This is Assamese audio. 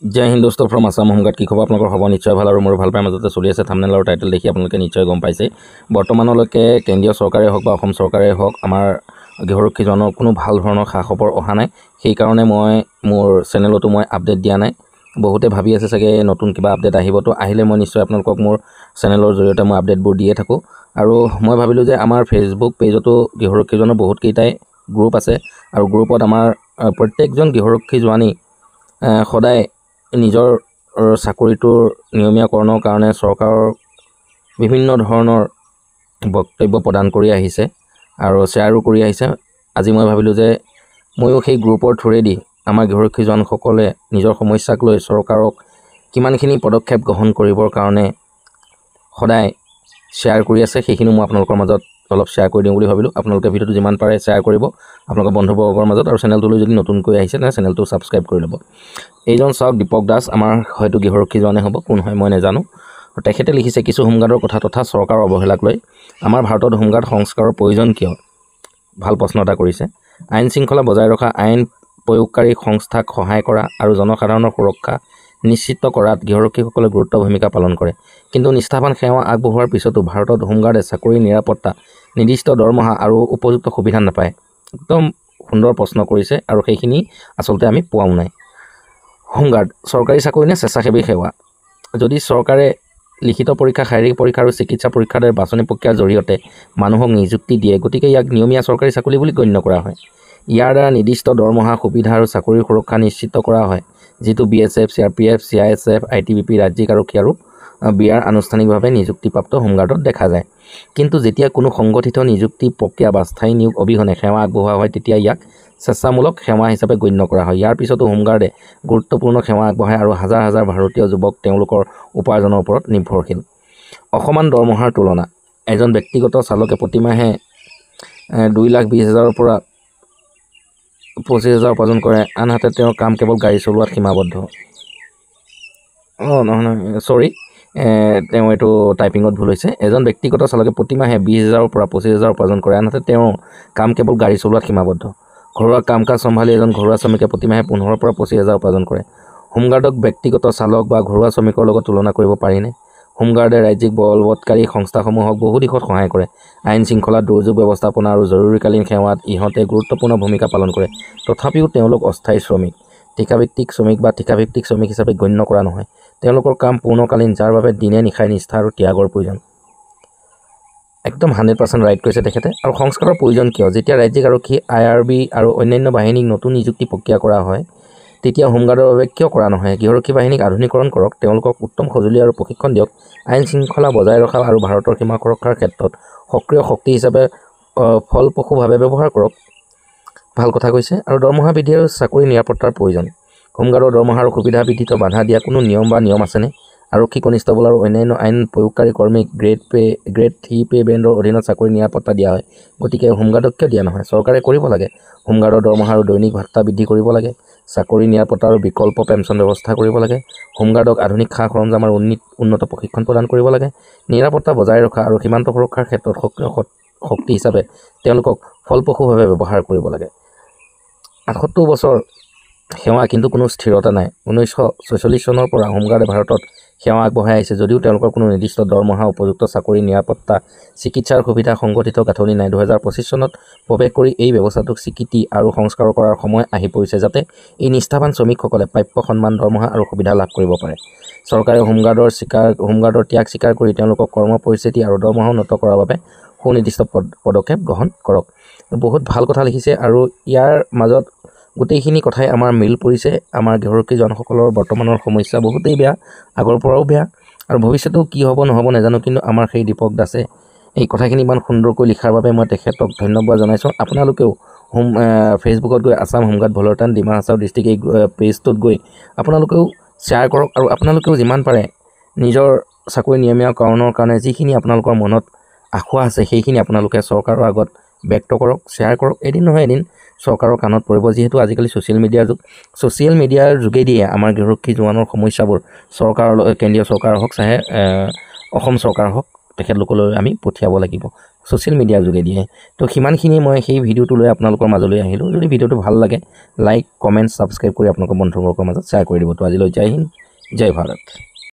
जय हिंद दोस्तों फ्रॉम आसाम होमगार्ड की खबर आपलोকৰ হ'ব নিশ্চয় ভাল আৰু মোৰ ভাল পাই মাজতে চলি আছে থাম্বনেল আৰু টাইটেল দেখি আপোনালোকে নিশ্চয় গম পাইছে বৰ্তমানলৈকে কেন্দ্ৰীয় চৰকাৰে হওক বা অসম চৰকাৰে হওক আমাৰ গৃহৰক্ষীজনৰ কোনো ভাল ধৰণৰ খা খবৰ অহা নাই সেই কাৰণে মই মোৰ চেনেলটো মই আপডেট দিয়া নাই বহুতে ভাবি আছে চাগে নতুন কিবা আপডেট আহিব তো আহিলে মই নিশ্চয় আপোনালোকক মোৰ চেনেলৰ জৰিয়তে মই আপডেটবোৰ দিয়ে থাকো আৰু মই ভাবিলো যে আমাৰ ফেসবুক পেজতো গৃহৰক্ষীজনৰ বহুত কেইটাই গ্ৰুপ আছে আৰু গ্ৰুপত আমাৰ প্ৰত্যেকজন গৃহৰক্ষী জোৱানী সদায় নিজৰ চাকৰিটোৰ নিয়মীয়াকৰণৰ কাৰণে চৰকাৰৰ বিভিন্ন ধৰণৰ বক্তব্য প্ৰদান কৰি আহিছে আৰু শ্বেয়াৰো কৰি আহিছে আজি মই ভাবিলো যে ময়ো সেই গ্ৰুপৰ থ্ৰুৰেদি আমাৰ গৃহৰক্ষীজনসকলে নিজৰ সমস্যাক লৈ চৰকাৰক কিমানখিনি পদক্ষেপ গ্ৰহণ কৰিবৰ কাৰণে সদায় শ্বেয়াৰ কৰি আছে সেইখিনি মই আপোনালোকৰ মাজত অলপ শ্বেয়াৰ কৰি দিম বুলি ভাবিলো আপোনালোকে ভিডিওটো যিমান পাৰে শ্বেয়াৰ কৰিব আপোনালোকৰ বন্ধুবৰ্গৰ মাজত আৰু চেনেলটোলৈ যদি নতুনকৈ আহিছে তেনে চেনেলটো সাবস্ক্ৰাইব কৰি ল'ব এইজন চাওক দীপক দাস আমাৰ হয়তো গৃহৰক্ষীজনে হ'ব কোন হয় মই নাজানো তেখেতে লিখিছে কিছু হোমগাৰ্ডৰ কথা তথা চৰকাৰৰ অৱহেলাক লৈ আমাৰ ভাৰতত হোমগাৰ্ড সংস্কাৰৰ প্ৰয়োজন কিয় ভাল প্ৰশ্ন এটা কৰিছে আইন শৃংখলা বজাই ৰখা আইন প্ৰয়োগকাৰী সংস্থাক সহায় কৰা আৰু জনসাধাৰণৰ সুৰক্ষা নিশ্চিত কৰাত গৃহৰক্ষীসকলে গুৰুত্বপূৰ্ণ ভূমিকা পালন কৰে কিন্তু নিষ্ঠাবান সেৱা আগবঢ়োৱাৰ পিছতো ভাৰতত হোমগাৰ্ডে চাকৰি নিৰাপত্তা নিৰ্দিষ্ট দৰমহা আৰু উপযুক্ত সুবিধা নাপায় একদম সুন্দৰ প্ৰশ্ন কৰিছে আৰু সেইখিনি আচলতে আমি পোৱাও নাই হোমগাৰ্ড চৰকাৰী চাকৰি নে স্বেচ্ছাসেৱী সেৱা যদি চৰকাৰে লিখিত পৰীক্ষা শাৰীৰিক পৰীক্ষা আৰু চিকিৎসা পৰীক্ষাৰ দৰে বাছনি প্ৰক্ৰিয়াৰ জৰিয়তে মানুহক নিযুক্তি দিয়ে গতিকে ইয়াক নিয়মীয়া চৰকাৰী চাকৰি বুলি গণ্য কৰা হয় ইয়াৰ দ্বাৰা নিৰ্দিষ্ট দৰমহা সুবিধা আৰু চাকৰিৰ সুৰক্ষা নিশ্চিত কৰা হয় যেটো বিএছএফ সিআৰপিএফ সিআইএছএফ আইটিবিপি ৰাজ্যিক আৰক্ষী আৰু বিআৰ আনুষ্ঠানিকভাৱে নিযুক্তিপ্ৰাপ্ত হোমগাৰ্ডত দেখা যায় কিন্তু যেতিয়া কোনো সংগঠিত নিযুক্তি প্ৰক্ৰিয়া বা স্থায়ী নিয়োগ অবিহনে সেৱা আগবঢ়োৱা হয় তেতিয়া ইয়াক স্বেচ্ছামূলক সেৱা হিচাপে গণ্য কৰা হয় ইয়াৰ পিছতো হোমগাৰ্ডে গুৰুত্বপূৰ্ণ সেৱা আগবঢ়ায় আৰু হাজাৰ হাজাৰ ভাৰতীয় যুৱক তেওঁলোকৰ উপাৰ্জনৰ ওপৰত নিৰ্ভৰশীল অসমান দৰমহাৰ তুলনা এজন ব্যক্তিগত চালকে প্ৰতিমাহে 2,20,000 পৰা 25,000 উপাৰ্জন কৰে আনহাতে তেওঁৰ কাম কেৱল গাড়ী চলোৱাত সীমাবদ্ধ সৰি তেওঁ এটো টাইপিংত ভুল হৈছে এজন ব্যক্তিগত চালকে প্ৰতিমাহে 20,000 পৰা 25,000 উপাৰ্জন কৰে আনহাতে তেওঁৰ কাম কেৱল গাড়ী চলোৱাত সীমাবদ্ধ ঘৰুৱা কাম কাজ সম্ভালি এজন ঘৰুৱা শ্ৰমিকে প্ৰতিমাহে 15 পৰা 25,000 উপাৰ্জন কৰে হোমগাৰ্ডক ব্যক্তিগত চালক বা ঘৰুৱা শ্ৰমিকৰ লগত তুলনা কৰিব পাৰিনে হোমগাৰ্ডে ৰাজ্যিক বলবৎকাৰী সংস্থাসমূহক বহু দিশত সহায় কৰে আইন শৃংখলা দুৰ্যোগ ব্যৱস্থাপনা আৰু জৰুৰীকালীন সেৱাত ইহঁতে গুৰুত্বপূৰ্ণ ভূমিকা পালন কৰে তথাপিও তেওঁলোক অস্থায়ী শ্ৰমিক ঠিকাভিত্তিক শ্ৰমিক বা ঠিকাভিত্তিক শ্ৰমিক হিচাপে গণ্য কৰা নহয় তেওঁলোকৰ কাম পূৰ্ণকালীন যাৰ বাবে দিনে নিশাই নিষ্ঠা আৰু ত্যাগৰ প্ৰয়োজন একদম 100% ৰাইট কৈছে তেখেতে আৰু সংস্কাৰৰ প্ৰয়োজন কিয় যেতিয়া ৰাজ্যিক আৰক্ষী আইআৰবি আৰু অন্যান্য বাহিনীক নতুন নিযুক্তি প্ৰক্ৰিয়া কৰা হয় তেতিয়া হোমগাৰ্ডৰ বাবে কিয় কৰা নহয় গৃহৰক্ষী বাহিনীক আধুনিকৰণ কৰক তেওঁলোকক উত্তম সঁজুলি আৰু প্ৰশিক্ষণ দিয়ক আইন শৃংখলা বজাই ৰখা আৰু ভাৰতৰ সীমা সুৰক্ষাৰ ক্ষেত্ৰত সক্ৰিয় শক্তি হিচাপে ফলপ্ৰসূভাৱে ব্যৱহাৰ কৰক ভাল কথা কৈছে আৰু দৰমহা বৃদ্ধি আৰু চাকৰি নিৰাপত্তাৰ প্ৰয়োজন হোমগাৰ্ডৰ দৰমহা আৰু সুবিধা বৃদ্ধিত বাধা দিয়া কোনো নিয়ম আছেনে আৰক্ষী কনিষ্টেবল আৰু অন্যান্য আইন প্ৰয়োগকাৰী কৰ্মীক গ্ৰেড 3 পে বেণ্ডৰ অধীনত চাকৰি নিৰাপত্তা দিয়া হয় গতিকে হোমগাৰ্ডক কিয় দিয়া নহয় চৰকাৰে কৰিব লাগে হোমগাৰ্ডৰ দৰমহা আৰু দৈনিক ভাত্তা বৃদ্ধি কৰিব লাগে চাকৰি নিৰাপত্তা আৰু বিকল্প পেঞ্চন ব্যৱস্থা কৰিব লাগে হোমগাৰ্ডক আধুনিক খা খৰঞ্জাম আৰু উন্নত প্ৰশিক্ষণ প্ৰদান কৰিব লাগে নিৰাপত্তা বজাই ৰখা আৰু সীমান্ত সুৰক্ষাৰ ক্ষেত্ৰত সক্ৰিয় শক্তি হিচাপে তেওঁলোকক ফলপ্ৰসূভাৱে ব্যৱহাৰ কৰিব লাগে 78 বছৰ সেৱা কিন্তু কোনো স্থিৰতা নাই 1946 চনৰ পৰা হোমগাৰ্ডে ভাৰতত সেৱা আগবঢ়াই আহিছে যদিও তেওঁলোকৰ কোনো নিৰ্দিষ্ট দৰমহা উপযুক্ত চাকৰি নিৰাপত্তা চিকিৎসাৰ সুবিধা সংগঠিত গাঁথনি নাই 2025 চনত প্ৰৱেশ কৰি এই ব্যৱস্থাটোক স্বীকৃতি আৰু সংস্কাৰ কৰাৰ সময় আহি পৰিছে যাতে এই নিষ্ঠাবান শ্ৰমিকসকলে প্ৰাপ্য সন্মান দৰমহা আৰু সুবিধা লাভ কৰিব পাৰে চৰকাৰে হোমগাৰ্ডৰ ত্যাগ স্বীকাৰ কৰি তেওঁলোকক কৰ্ম পৰিস্থিতি আৰু দৰমহা উন্নত কৰাৰ বাবে সুনিৰ্দিষ্ট পদক্ষেপ গ্ৰহণ কৰক বহুত ভাল কথা লিখিছে আৰু ইয়াৰ মাজত গোটেইখিনি কথাই আমাৰ মিল পৰিছে আমাৰ গৃহৰক্ষীজনসকলৰ বৰ্তমানৰ সমস্যা বহুতেই বেয়া আগৰ পৰাও বেয়া আৰু ভৱিষ্যতেও কি হ'ব নহ'ব নাজানো কিন্তু আমাৰ সেই দীপক দাসে এই কথাখিনি ইমান সুন্দৰকৈ লিখাৰ বাবে মই তেখেতক ধন্যবাদ জনাইছোঁ আপোনালোকেও ফেচবুকত গৈ আসাম হোমগাৰ্ড ভলৰটান ডিমা হাছাও ডিষ্ট্ৰিক্ট এই পেজটোত গৈ আপোনালোকেও শ্বেয়াৰ কৰক আৰু আপোনালোকেও যিমান পাৰে নিজৰ চাকৰি নিয়মীয়াকৰণৰ কাৰণে যিখিনি আপোনালোকৰ মনত আশা আছে সেইখিনি আপোনালোকে চৰকাৰৰ আগত ব্যক্ত কৰক শ্বেয়াৰ কৰক এদিন নহয় এদিন চৰকাৰৰ কাণত পৰিব যেহেতু আজিকালি ছ'চিয়েল মিডিয়াৰ যোগেদিয়ে আমাৰ গৃহৰক্ষী জোৱানৰ সমস্যাবোৰ চৰকাৰৰ কেন্দ্ৰীয় চৰকাৰ হওক চাহে অসম চৰকাৰ হওক তেখেতলোকলৈ আমি পঠিয়াব লাগিব ছ'চিয়েল মিডিয়াৰ যোগেদিয়ে তো সিমানখিনি মই সেই ভিডিঅ'টো লৈ আপোনালোকৰ মাজলৈ আহিলোঁ যদি ভিডিঅ'টো ভাল লাগে লাইক কমেণ্ট ছাবস্ক্ৰাইব কৰি আপোনালোকৰ বন্ধুবৰ্গৰ মাজত শ্বেয়াৰ কৰি দিব তো আজিলৈ জয় হিন্দ জয় ভাৰত